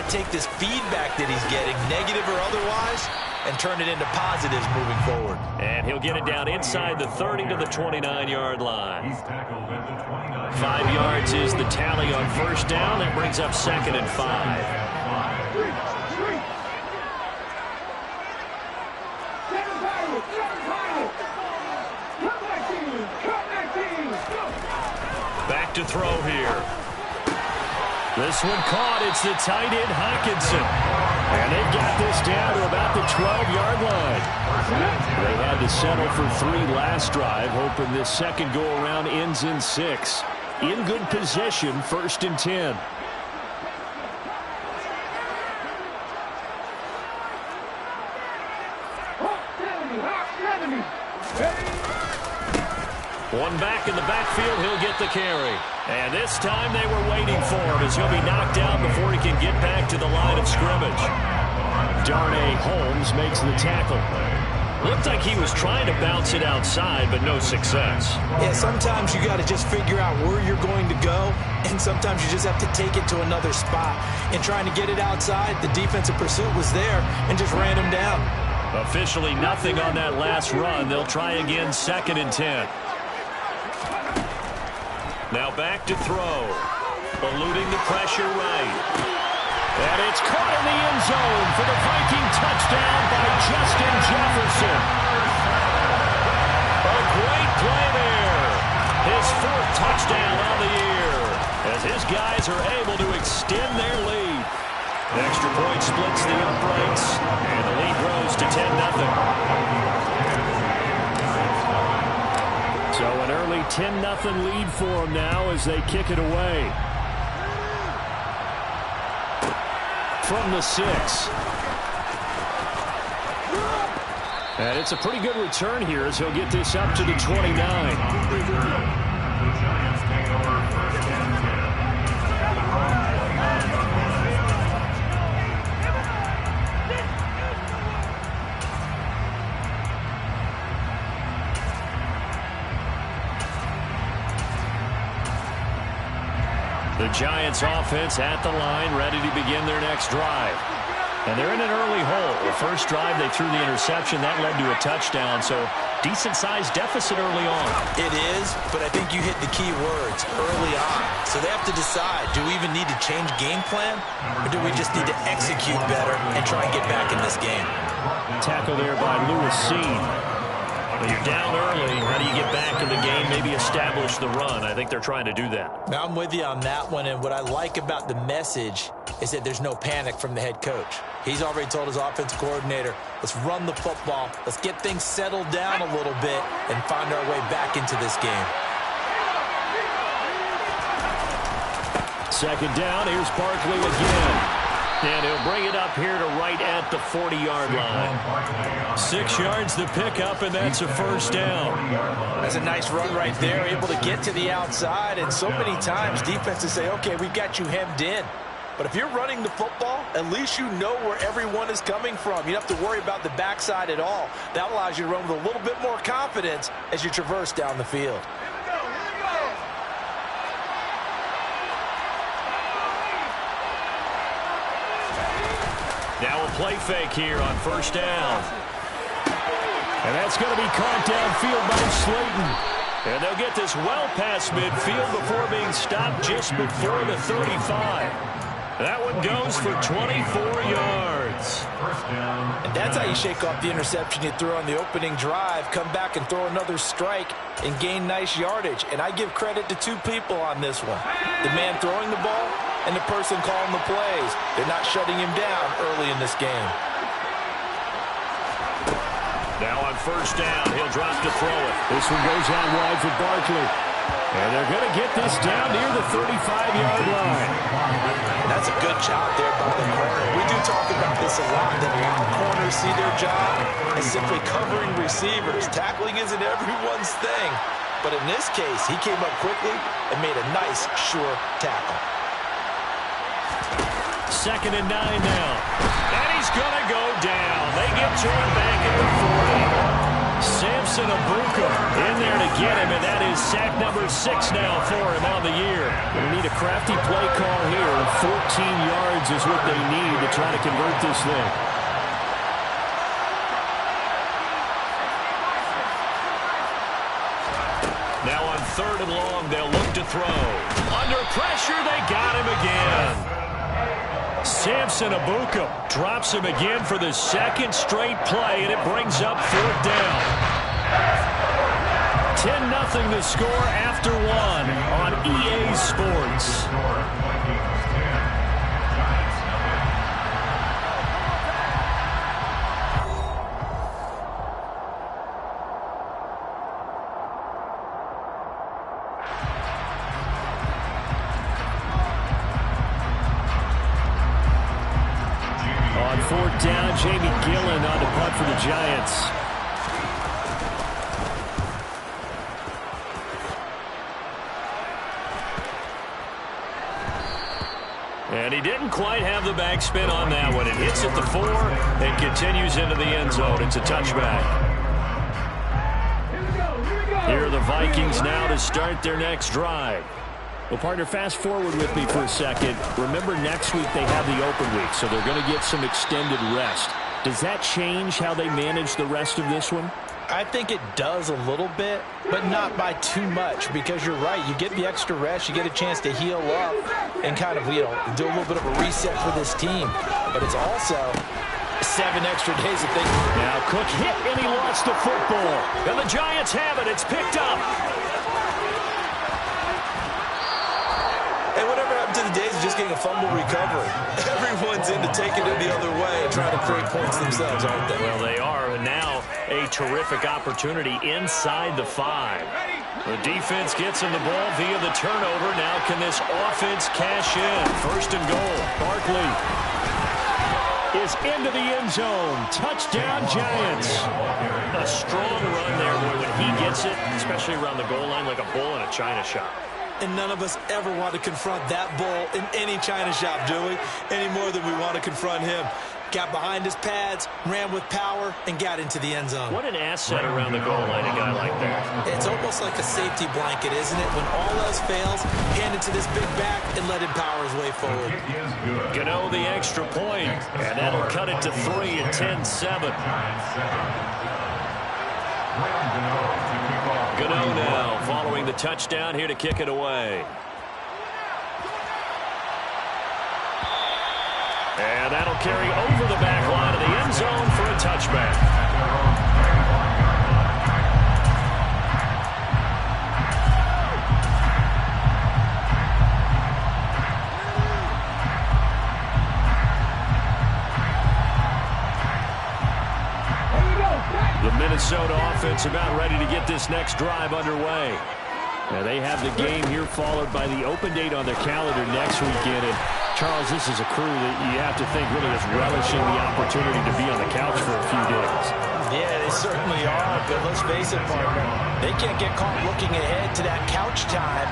take this feedback that he's getting, negative or otherwise, and turn it into positives moving forward. And he'll get it down inside the 30 to the 29-yard line. 5 yards is the tally on first down. That brings up 2nd and 5. Back to throw here. This one caught. It's the tight end, Hockenson. And they've got this down to about the 12-yard line. They had to settle for 3 last drive, hoping this second go-around ends in 6. In good position, 1st and 10. One back in the backfield, he'll get the carry. And this time they were waiting for him as he'll be knocked out before he can get back to the line of scrimmage. Darnay Holmes makes the tackle. Looked like he was trying to bounce it outside, but no success. Yeah, sometimes you got to just figure out where you're going to go, and sometimes you just have to take it to another spot. In trying to get it outside, the defensive pursuit was there and just ran him down. Officially nothing on that last run. They'll try again, 2nd and 10. Now back to throw. Eluding the pressure right. And it's caught in the end zone for the Viking touchdown by Justin Jefferson. A great play there. His 4th touchdown on the year as his guys are able to extend their lead. The extra point splits the uprights, and the lead grows to 10-0. So an early 10-0 lead for them now as they kick it away. From the 6. And it's a pretty good return here as he'll get this up to the 29. The Giants offense at the line, ready to begin their next drive. And they're in an early hole. The first drive, they threw the interception. That led to a touchdown, so decent-sized deficit early on. It is, but I think you hit the key words, early on. So they have to decide, do we even need to change game plan, or do we just need to execute better and try and get back in this game? Tackle there by Lewis Seen. When you're down early, how do you get back in the game, maybe establish the run? I think they're trying to do that. Now, I'm with you on that one, and what I like about the message is that there's no panic from the head coach. He's already told his offensive coordinator, let's run the football, let's get things settled down a little bit and find our way back into this game. 2nd down, here's Barkley again. And he'll bring it up here to right at the 40-yard line. 6 yards the pickup, and that's a 1st down. That's a nice run right there, able to get to the outside. And so many times defenses say, okay, we've got you hemmed in. But if you're running the football, at least you know where everyone is coming from. You don't have to worry about the backside at all. That allows you to run with a little bit more confidence as you traverse down the field. Now a play fake here on 1st down. And that's going to be caught downfield by Slayton. And they'll get this well past midfield before being stopped just before the 35. That one goes for 24 yards. And that's how you shake off the interception you threw on the opening drive, come back and throw another strike and gain nice yardage. And I give credit to 2 people on this one. The man throwing the ball and the person calling the plays. They're not shutting him down early in this game. Now on 1st down, he'll drop to throw it. This one goes out wide for Barkley. And they're going to get this down near the 35-yard line. That's a good job there by the corner. We do talk about this a lot, that corners see their job as simply covering receivers. Tackling isn't everyone's thing. But in this case, he came up quickly and made a nice, sure tackle. 2nd and 9 now. And he's going to go down. They get to him back at the 40. Samson Abuka in there to get him, and that is is sack number 6 now for him on the year. They need a crafty play call here. 14 yards is what they need to try to convert this thing. Now on 3rd and long, they'll look to throw. Under pressure, they got him again. Samson Abuka drops him again for the 2nd straight play, and it brings up 4th down. 10-0 the score after 1 on EA Sports. On 4th down, Jamie Gillen on the punt for the Giants. And he didn't quite have the backspin on that one. It hits at the 4 and continues into the end zone. It's a touchback. Here are the Vikings now to start their next drive. Well, partner, fast forward with me for a second. Remember, next week they have the open week, so they're going to get some extended rest. Does that change how they manage the rest of this one? I think it does a little bit, but not by too much, because you're right. You get the extra rest, you get a chance to heal up and kind of, do a little bit of a reset for this team. But it's also 7 extra days that they... Now Cook hit and he lost the football. And the Giants have it. It's picked up. And whatever happened to the days of just getting a fumble recovery? Everyone's into taking it the other way and trying to create points themselves, aren't they? Well, they are. And now a terrific opportunity inside the 5. The defense gets him the ball via the turnover. Now can this offense cash in? 1st and goal. Barkley is into the end zone. Touchdown, Giants. A strong run there when he gets it, especially around the goal line, like a bull in a china shop. And none of us ever want to confront that bull in any china shop, do we? Any more than we want to confront him. Got behind his pads, ran with power, and got into the end zone. What an asset around the goal line, a guy like that. It's almost like a safety blanket, isn't it? When all else fails, hand it to this big back and let him power his way forward. Gano the extra point, and that'll cut it to 3 at 10-7. Gano now following the touchdown here to kick it away. And that'll carry over the back line of the end zone for a touchback. The Minnesota offense about ready to get this next drive underway. Now they have the game here followed by the open date on their calendar next weekend. And Charles, this is a crew that you have to think really is relishing the opportunity to be on the couch for a few days. Yeah, they certainly are, but let's face it, partner. They can't get caught looking ahead to that couch time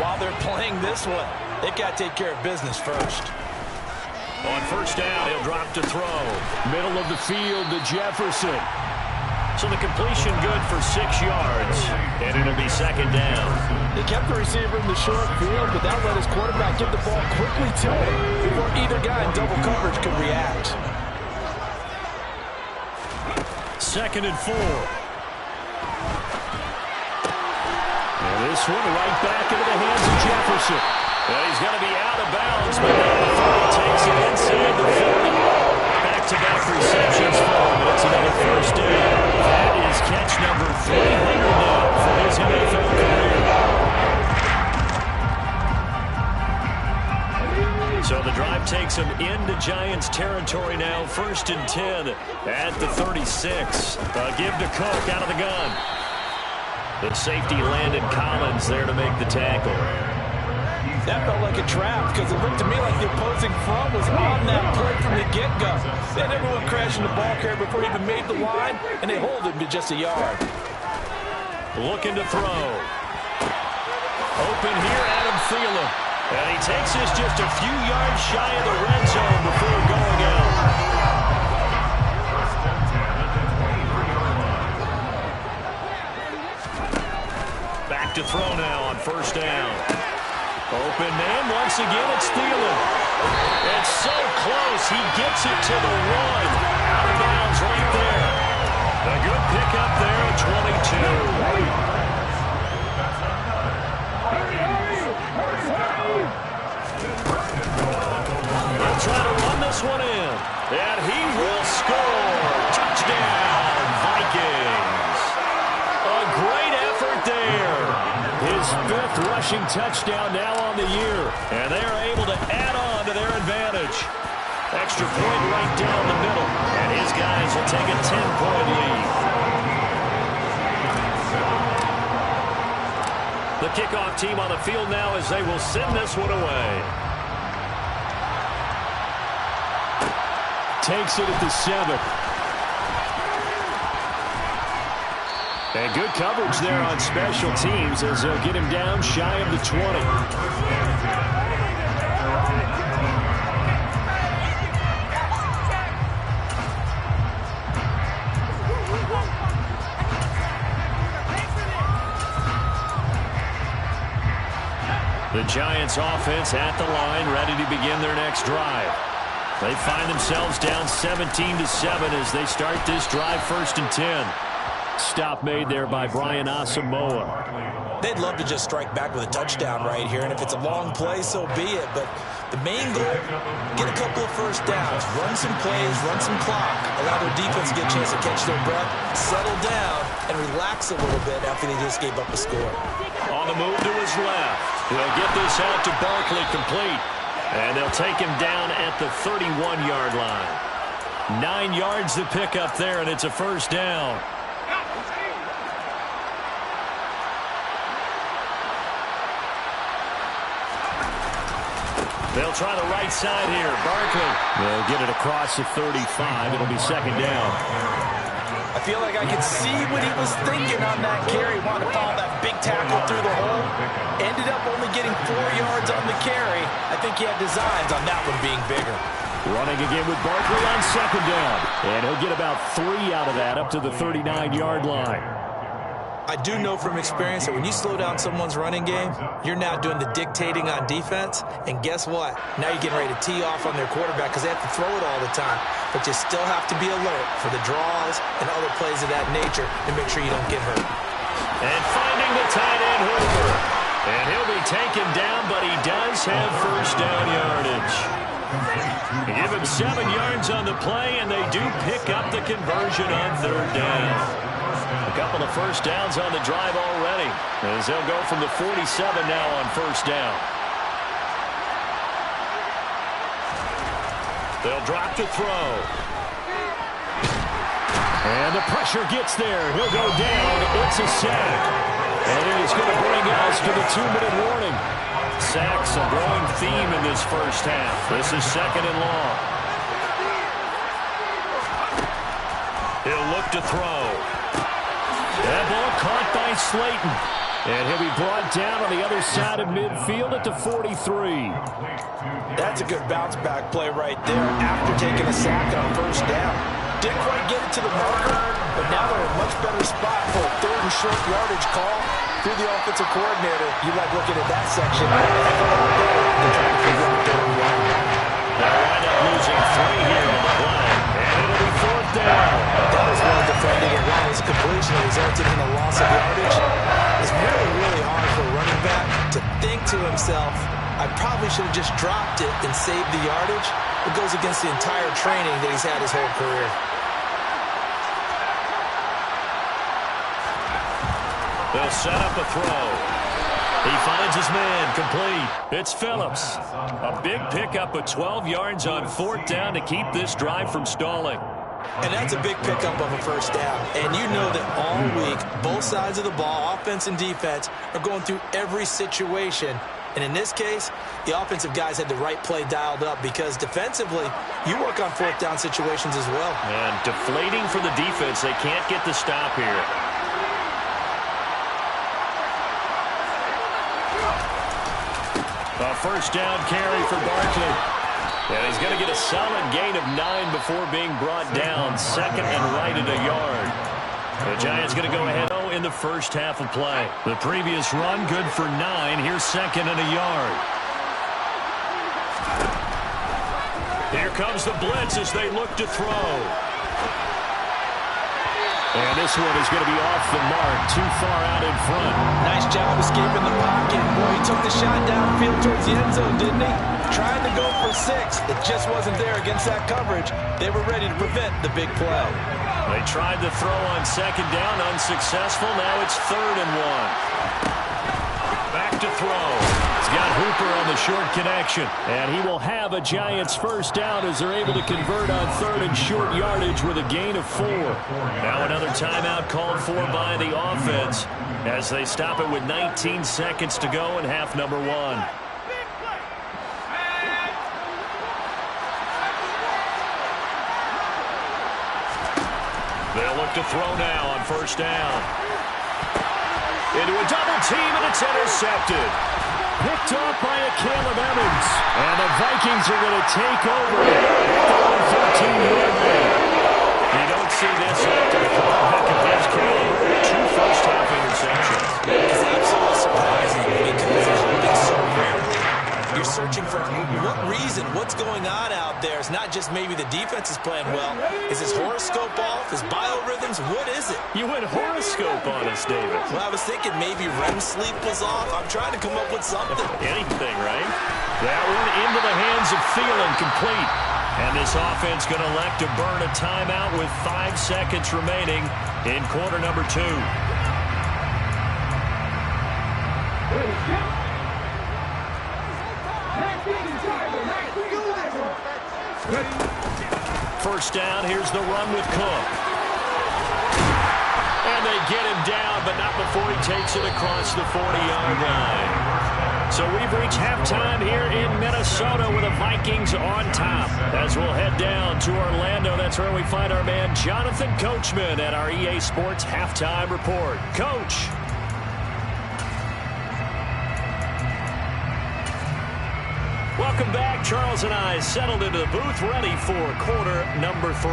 while they're playing this one. They've got to take care of business first. On 1st down, he'll drop to throw. Middle of the field to Jefferson. So the completion good for 6 yards, and it'll be 2nd down. They kept the receiver in the short field, but that let his quarterback get the ball quickly to him before either guy in double coverage could react. 2nd and 4. And this one right back into the hands of Jefferson. And he's going to be out of bounds, but now the 40 takes it inside the 40. Back-to-back receptions for him, and it's another 1st down. That is catch number 300 now for his NFL career. So the drive takes him into Giants territory now. 1st and 10 at the 36. Give to Cook out of the gun. The safety Landon Collins there to make the tackle. That felt like a trap because it looked to me like the opposing front was on that play from the get-go. They never went crashing the ball carrier before he even made the line, and they hold him to just a yard. Looking to throw. Open here, Adam Thielen. And he takes this just a few yards shy of the red zone before going out. to throw now on first down. Open man, once again, it's Thielen. It's so close, he gets it to the 1. Out of bounds right there. A good pickup there at 22. They'll try to run this one in. And he will score. Touchdown, Vikings. A great effort there. His 5th rushing touchdown now on the year. And they are able to add on to their advantage. Extra point right down the middle. And his guys will take a 10-point lead. The kickoff team on the field now as they will send this one away. Takes it at the 7. And good coverage there on special teams as they'll get him down shy of the 20. The Giants offense at the line, ready to begin their next drive. They find themselves down 17-7 as they start this drive, 1st and 10. Stop made there by Brian Asamoah. They'd love to just strike back with a touchdown right here, and if it's a long play, so be it. But the main goal, get a couple of first downs, run some plays, run some clock, allow their defense to get a chance to catch their breath, settle down, and relax a little bit after they just gave up a score. On the move to his left. He'll get this out to Barkley, complete. And they'll take him down at the 31-yard line. 9 yards to pick up there, and it's a first down. They'll try the right side here. Barkley. They'll get it across the 35. It'll be 2nd down. I feel like I could see what he was thinking on that carry. Wanted to follow that big tackle through the hole. Ended up only getting 4 yards on the carry. I think he had designs on that one being bigger. Running again with Barkley on 2nd down. And he'll get about 3 out of that up to the 39-yard line. I do know from experience that when you slow down someone's running game, you're now doing the dictating on defense. And guess what? Now you're getting ready to tee off on their quarterback because they have to throw it all the time. But you still have to be alert for the draws and other plays of that nature to make sure you don't get hurt. And finding the tight end, Hoover. And he'll be taken down, but he does have first down yardage. They give him 7 yards on the play, and they do pick up the conversion on 3rd down. A couple of first downs on the drive already as they'll go from the 47 now on first down. They'll drop to throw. And the pressure gets there. He'll go down. It's a sack. And it is going to bring us to the 2-minute warning. Sacks a growing theme in this first half. This is 2nd and long. He'll look to throw. That ball caught by Slayton. And he'll be brought down on the other side of midfield at the 43. That's a good bounce-back play right there after taking a sack on first down. Didn't quite get it to the marker, but now they're in a much better spot for a 3rd and short yardage call through the offensive coordinator. You like looking at that section. They'll wind up losing 3 here on the play. And it'll be 4th down. That was well defended, and while his completion resulted in a loss of yardage, it's really, really hard for a running back to think to himself, I probably should have just dropped it and saved the yardage. It goes against the entire training that he's had his whole career. They'll set up a throw. He finds his man, complete. It's Phillips. A big pickup of 12 yards on 4th down to keep this drive from stalling. And that's a big pickup of a first down. And you know that all week, both sides of the ball, offense and defense, are going through every situation. And in this case, the offensive guys had the right play dialed up because defensively, you work on 4th down situations as well. And deflating for the defense. They can't get the stop here. A first down carry for Barkley. And he's going to get a solid gain of 9 before being brought down. 2nd and right at a yard. The Giants going to go ahead in the first half of play. The previous run good for 9. Here's second and a yard. Here comes the blitz as they look to throw. And this one is going to be off the mark, too far out in front. Nice job escaping the pocket. Boy, he took the shot downfield towards the end zone, didn't he? Trying to go for 6. It just wasn't there against that coverage. They were ready to prevent the big play. They tried to throw on second down, unsuccessful. Now it's 3rd and 1. Back to throw. He's got Hooper on the short connection. And he will have a Giants first down as they're able to convert on 3rd and short yardage with a gain of 4. Now another timeout called for by the offense as they stop it with 19 seconds to go in half number 1. They'll look to throw now on first down. Into a double team, and it's intercepted. Picked off by a Caleb Evans. And the Vikings are going to take over at the 13-yard line. You don't see this after a quarterback of his caliber. 2 first-half interceptions. It's absolutely surprising because it's so rare. You're searching for what reason, what's going on out there. It's not just maybe the defense is playing well. Is his horoscope off? His biorhythms? What is it? You went horoscope on us, David. Well, I was thinking maybe REM sleep was off. I'm trying to come up with something. Anything, right? That one into the hands of Thielen, complete. And this offense going to elect to burn a timeout with 5 seconds remaining in quarter number 2. First down, here's the run with Cook. And they get him down, but not before he takes it across the 40-yard line. So we've reached halftime here in Minnesota with the Vikings on top. As we'll head down to Orlando, that's where we find our man Jonathan Coachman at our EA Sports Halftime Report. Coach. Welcome back. Charles and I settled into the booth, ready for quarter number 3.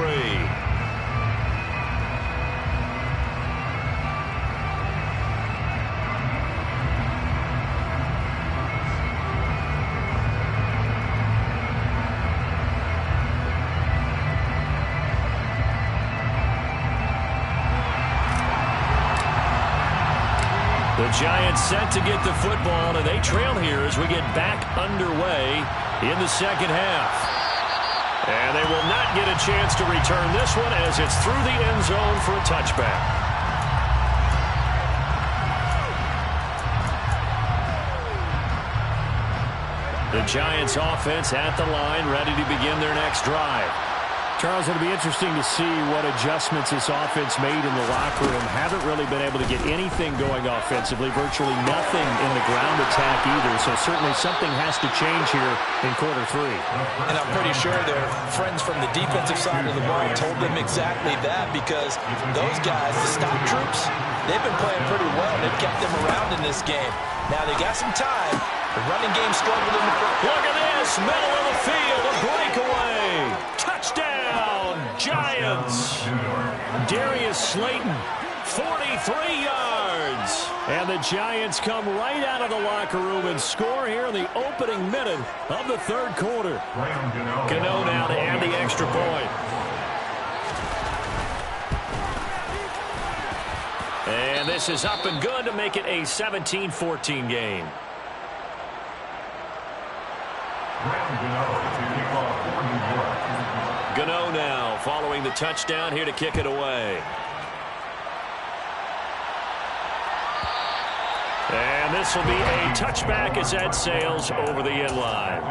The Giants set to get the football, and they trail here as we get back underway in the second half. And they will not get a chance to return this one as it's through the end zone for a touchback. The Giants offense at the line, ready to begin their next drive. Charles, it'll be interesting to see what adjustments this offense made in the locker room. Haven't really been able to get anything going offensively, virtually nothing in the ground attack either. So certainly something has to change here in quarter 3. And I'm pretty sure their friends from the defensive side of the ball told them exactly that, because those guys, the stop troops, they've been playing pretty well. They've kept them around in this game. Now they got some time. The running game struggled in the front. Look at this, middle of the field, a breakaway. Touchdown, Giants. Darius Slayton, 43 yards. And the Giants come right out of the locker room and score here in the opening minute of the third quarter. Gano now to add the extra point. And this is up and good to make it a 17-14 game. Gano now following the touchdown here to kick it away. And this will be a touchback as that sails over the end line.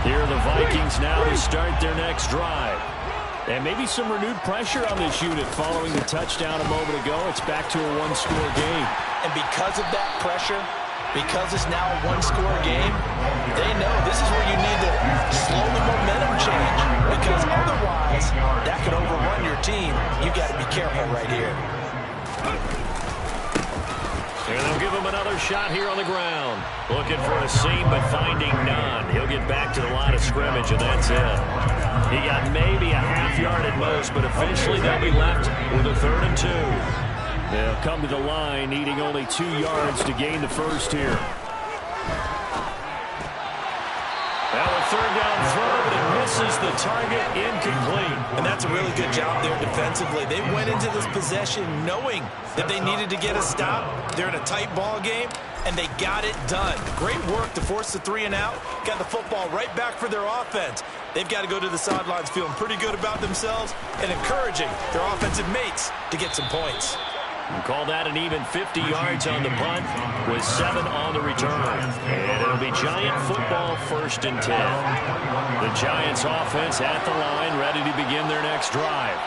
Here are the Vikings now to start their next drive. And maybe some renewed pressure on this unit following the touchdown a moment ago. It's back to a one-score game. And because of that pressure, because it's now a one-score game, they know this is where you need to slow the momentum change, because otherwise that could overrun your team. You got to be careful right here. And they'll give him another shot here on the ground. Looking for a seam, but finding none. He'll get back to the line of scrimmage, and that's it. He got maybe a half yard at most, but officially they'll be left with a 3rd and 2. They'll come to the line, needing only 2 yards to gain the first here. Now a 3rd down throw, but it misses the target, incomplete. And that's a really good job there defensively. They went into this possession knowing that they needed to get a stop. They're in a tight ball game, and they got it done. Great work to force the 3 and out. Got the football right back for their offense. They've got to go to the sidelines feeling pretty good about themselves and encouraging their offensive mates to get some points. We'll call that an even 50 yards on the punt with 7 on the return. And it'll be Giant football, 1st and 10. The Giants offense at the line, ready to begin their next drive.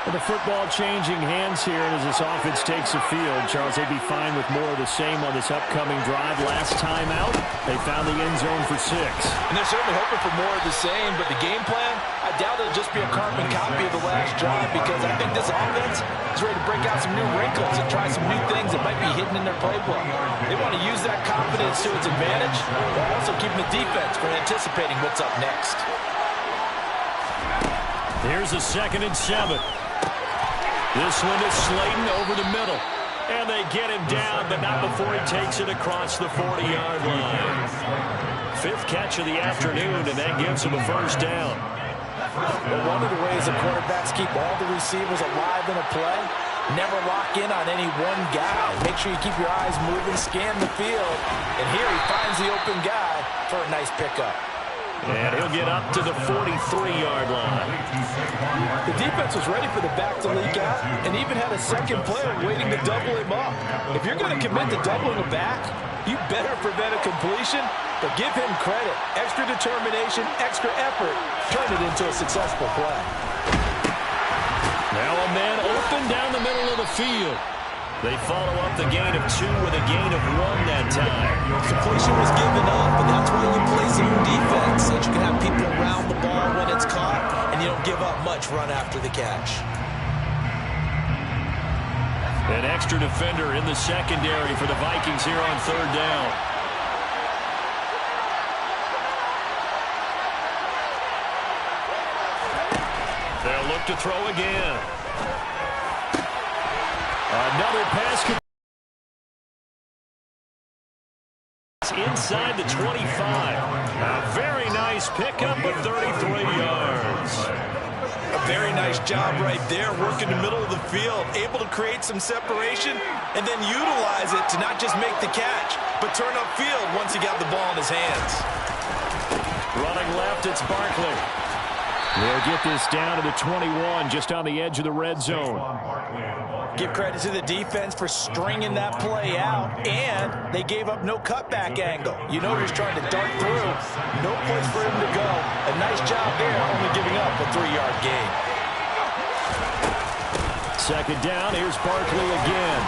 And the football changing hands here as this offense takes the field. Charles, they'd be fine with more of the same on this upcoming drive. Last time out, they found the end zone for 6. And they're certainly hoping for more of the same, but the game plan, I doubt it'll just be a carbon copy of the last drive, because I think this offense is ready to break out some new wrinkles and try some new things that might be hidden in their playbook. They want to use that confidence to its advantage, while also keeping the defense from anticipating what's up next. Here's a 2nd and 7. This one is Slayton over the middle. And they get him down, but not before he takes it across the 40-yard line. 5th catch of the afternoon, and that gives him a 1st down. Well, one of the ways the quarterbacks keep all the receivers alive in a play, never lock in on any one guy. Make sure you keep your eyes moving, scan the field. And here he finds the open guy for a nice pickup. And he'll get up to the 43-yard line. The defense was ready for the back to leak out and even had a second player waiting to double him up. If you're going to commit to doubling a back, you better prevent a completion, but give him credit. Extra determination, extra effort, turn it into a successful play. Now a man open down the middle of the field. They follow up the gain of 2 with a gain of 1 that time. Completion was given up, and that's why you play some defense, so that you can have people around the ball when it's caught, and you don't give up much run after the catch. An extra defender in the secondary for the Vikings here on 3rd down. They'll look to throw again. Another pass inside the 25. A very nice pickup of 33 yards. A very nice job right there, working the middle of the field, able to create some separation and then utilize it to not just make the catch, but turn upfield once he got the ball in his hands. Running left, it's Barkley. They'll get this down to the 21, just on the edge of the red zone. Give credit to the defense for stringing that play out, and they gave up no cutback angle. You know he's trying to dart through. No place for him to go. A nice job there, only giving up a 3-yard gain. 2nd down, here's Barkley again.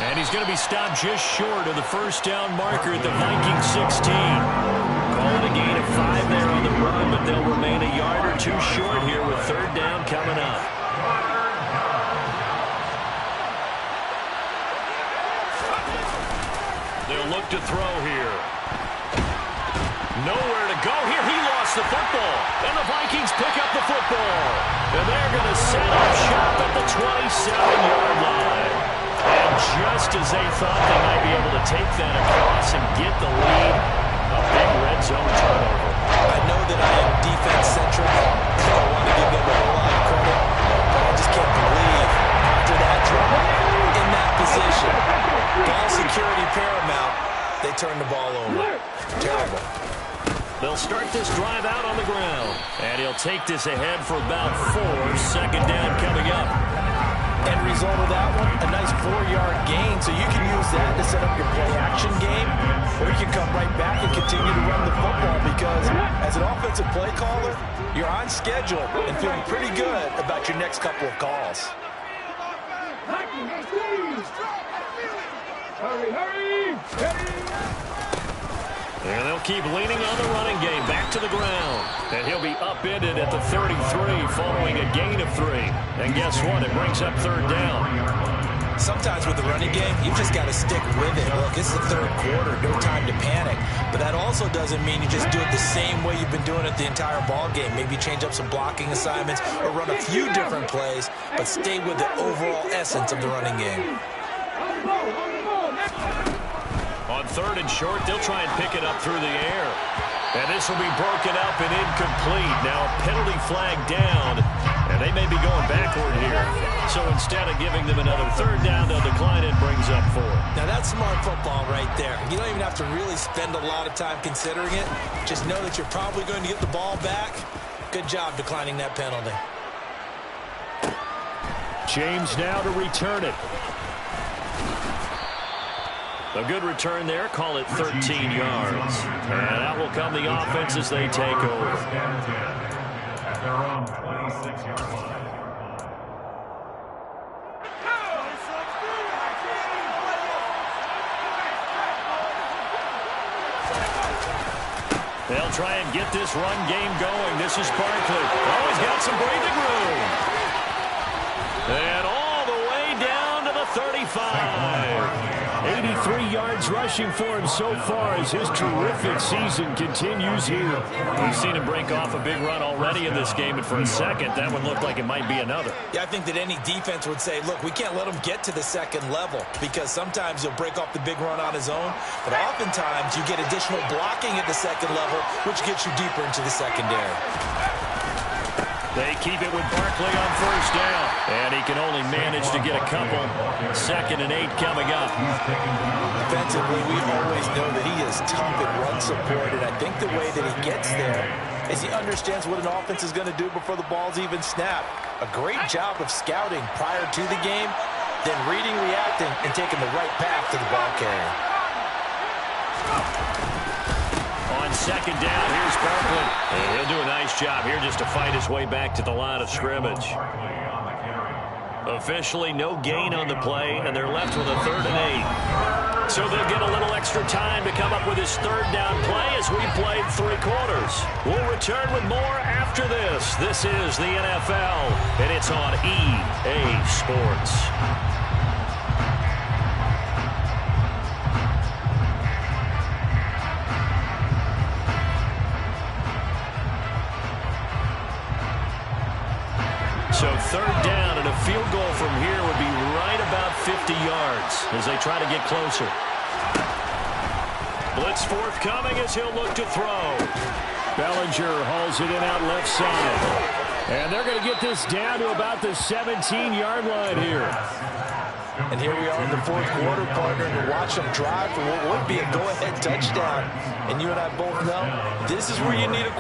And he's going to be stopped just short of the 1st down marker at the Vikings 16. Call it a gain of 5 there on the run, but they'll remain a yard or 2 short here with 3rd down coming up. They'll look to throw here. Nowhere to go here. He lost the football. And the Vikings pick up the football. And they're going to set up shop at the 27-yard line. And just as they thought they might be able to take that across and get the lead, a big red zone turnover. I know that I am defense-centric. I don't want to give them a whole lot of credit, but I just can't believe after that drama, in that position, ball security paramount, they turn the ball over. Terrible. They'll start this drive out on the ground. And he'll take this ahead for about 4. 2nd down coming up. End result of that one, a nice 4-yard gain, so you can use that to set up your play-action game, or you can come right back and continue to run the football, because as an offensive play caller, you're on schedule and feeling pretty good about your next couple of calls. And they'll keep leaning on the running game, back to the ground. And he'll be upended at the 33 following a gain of 3. And guess what? It brings up 3rd down. Sometimes with the running game, you've just got to stick with it. Look, it's the third quarter, no time to panic. But that also doesn't mean you just do it the same way you've been doing it the entire ball game. Maybe change up some blocking assignments or run a few different plays, but stay with the overall essence of the running game. On third and short, they'll try and pick it up through the air. And this will be broken up and incomplete. Now a penalty flag down, and they may be going backward here. So instead of giving them another third down, they'll decline it, brings up 4. Now that's smart football right there. You don't even have to really spend a lot of time considering it. Just know that you're probably going to get the ball back. Good job declining that penalty. James now to return it. A good return there. Call it 13 yards. And out will come the offense as they take over. At their own 26-yard line. They'll try and get this run game going. This is Barkley. Oh, he's got some breathing room. And all the way down to the 35. 83 yards rushing for him so far as his terrific season continues here. We've seen him break off a big run already in this game, and for a second, that one looked like it might be another. Yeah, I think that any defense would say, look, we can't let him get to the second level because sometimes he'll break off the big run on his own, but oftentimes you get additional blocking at the second level, which gets you deeper into the secondary. They keep it with Barkley on first down. And he can only manage to get a couple. 2nd and 8 coming up. Defensively, we always know that he is tough in run support, and I think the way that he gets there is he understands what an offense is going to do before the ball's even snapped. A great job of scouting prior to the game, then reading, reacting, and taking the right path to the ball carrier. On 2nd down, here's Barkley. And he'll do a nice job here just to fight his way back to the line of scrimmage. Officially no gain on the play, and they're left with a 3rd and 8. So they'll get a little extra time to come up with his 3rd down play as we played 3 quarters. We'll return with more after this. This is the NFL, and it's on EA Sports. So 3rd down, and a field goal from here would be right about 50 yards as they try to get closer. Blitz forthcoming as he'll look to throw. Bellinger hauls it in out left side. And they're going to get this down to about the 17-yard line here. And here we are in the 4th quarter, partner, to watch them drive for what would be a go-ahead touchdown. And you and I both know this is where you need a